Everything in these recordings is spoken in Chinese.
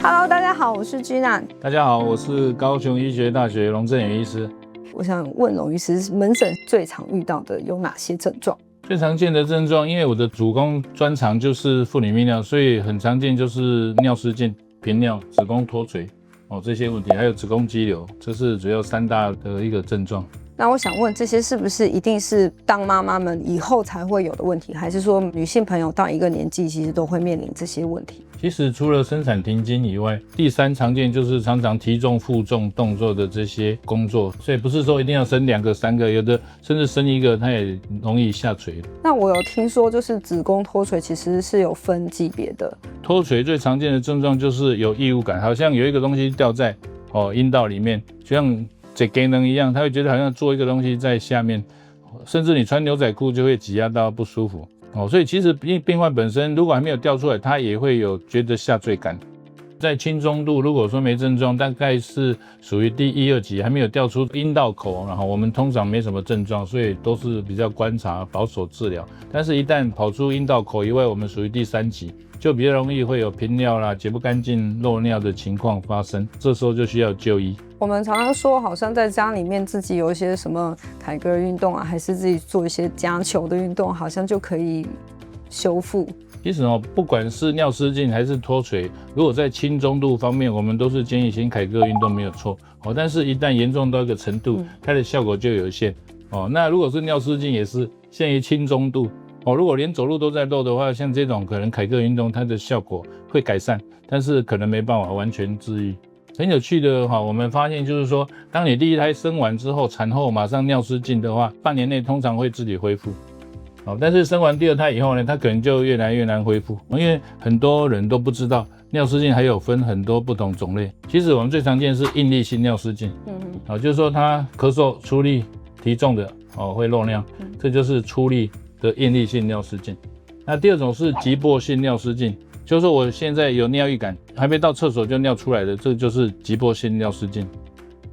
Hello， 大家好，我是居南。大家好，我是高雄医学大学龙正远医师。我想问龙医师，门诊最常遇到的有哪些症状？最常见的症状，因为我的主攻专长就是妇女泌尿，所以很常见就是尿失禁、频尿、子宫脱垂这些问题，还有子宫肌瘤，这是主要3大的一个症状。那我想问，这些是不是一定是当妈妈们以后才会有的问题，还是说女性朋友到一个年纪其实都会面临这些问题？其实除了生产停经以外，第3常见就是常常提重、负重动作的这些工作，所以不是说一定要生2个、3个，有的甚至生1个，它也容易下垂。那我有听说，就是子宫脱垂其实是有分级别的。脱垂最常见的症状就是有异物感，好像有一个东西掉在阴道里面，就像这功能一样，他会觉得好像做一个东西在下面，甚至你穿牛仔裤就会挤压到不舒服。所以其实病患本身如果还没有掉出来，他也会有觉得下坠感。在轻中度，如果说没症状，大概是属于第1、2级，还没有掉出阴道口，然后我们通常没什么症状，所以都是比较观察、保守治疗。但是一旦跑出阴道口以外，我们属于第3级，就比较容易会有频尿啦、解不干净、漏尿的情况发生，这时候就需要就医。我们常常说，好像在家里面自己有一些什么凯格尔运动啊，还是自己做一些夹球的运动，好像就可以修复。其实不管是尿失禁还是脱垂，如果在轻中度方面，我们都是建议先凯格尔运动没有错但是一旦严重到一个程度，它的效果就有限那如果是尿失禁，也是限于轻中度如果连走路都在漏的话，像这种可能凯格尔运动它的效果会改善，但是可能没办法完全治愈。很有趣的我们发现就是说，当你第1胎生完之后，产后马上尿失禁的话，半年内通常会自己恢复但是生完第2胎以后呢，它可能就越来越难恢复，因为很多人都不知道尿失禁还有分很多不同种类。其实我们最常见是应力性尿失禁就是说他咳嗽出力提重的会漏尿这就是出力的应力性尿失禁。那第2种是急迫性尿失禁，就是说我现在有尿意感，还没到厕所就尿出来的，这就是急迫性尿失禁。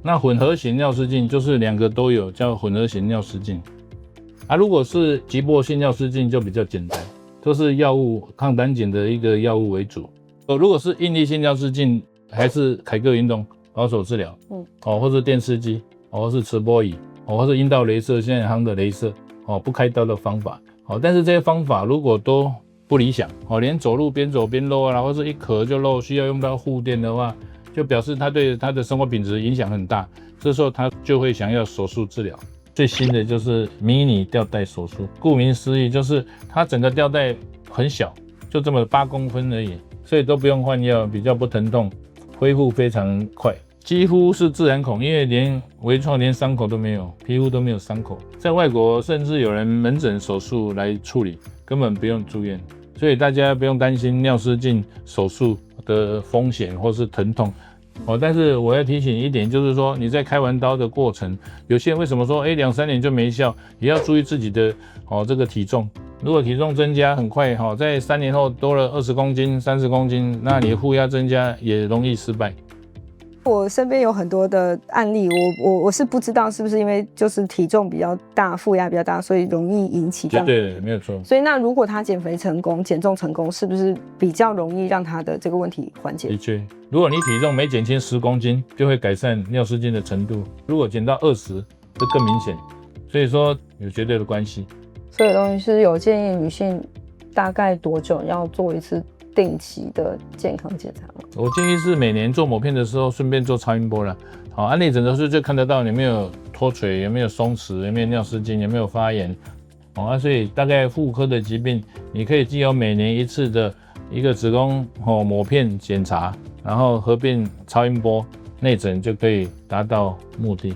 那混合型尿失禁就是2个都有，叫混合型尿失禁如果是急迫性尿失禁就比较简单，都是药物抗胆碱的一个药物为主如果是应力性尿失禁，还是凯格尔运动保守治疗或是电刺激或是磁波仪或是阴道雷射，现在夯的雷射不开刀的方法但是这些方法如果都不理想连走路边走边漏或是一咳就漏，需要用到护垫的话，就表示他对他的生活品质影响很大，这时候他就会想要手术治疗。最新的就是迷你吊带手术，顾名思义就是它整个吊带很小，就这么8公分而已，所以都不用换药，比较不疼痛，恢复非常快，几乎是自然孔，因为连微创连伤口都没有，皮肤都没有伤口。在外国甚至有人门诊手术来处理，根本不用住院，所以大家不用担心尿失禁手术的风险或是疼痛但是我要提醒一点，就是说你在开完刀的过程，有些人为什么说2、3年就没效，也要注意自己的这个体重。如果体重增加很快在3年后多了20公斤、30公斤，那你的负压增加也容易失败。我身边有很多的案例，我是不知道是不是因为就是体重比较大、负压比较大，所以容易引起这样。对，没有错。所以那如果他减肥成功、减重成功，是不是比较容易让他的这个问题缓解？的确，如果你体重没减轻10公斤，就会改善尿失禁的程度；如果减到20，就更明显。所以说有绝对的关系。所以东西是有建议女性大概多久要做一次定期的健康检查吗？我建议是每年做抹片的时候顺便做超音波啦内诊的时候就看得到有没有脱垂，有没有松弛，有没有尿失禁，有没有发炎所以大概妇科的疾病，你可以藉由每年1次的一个子宫抹片检查，然后合并超音波内诊就可以达到目的。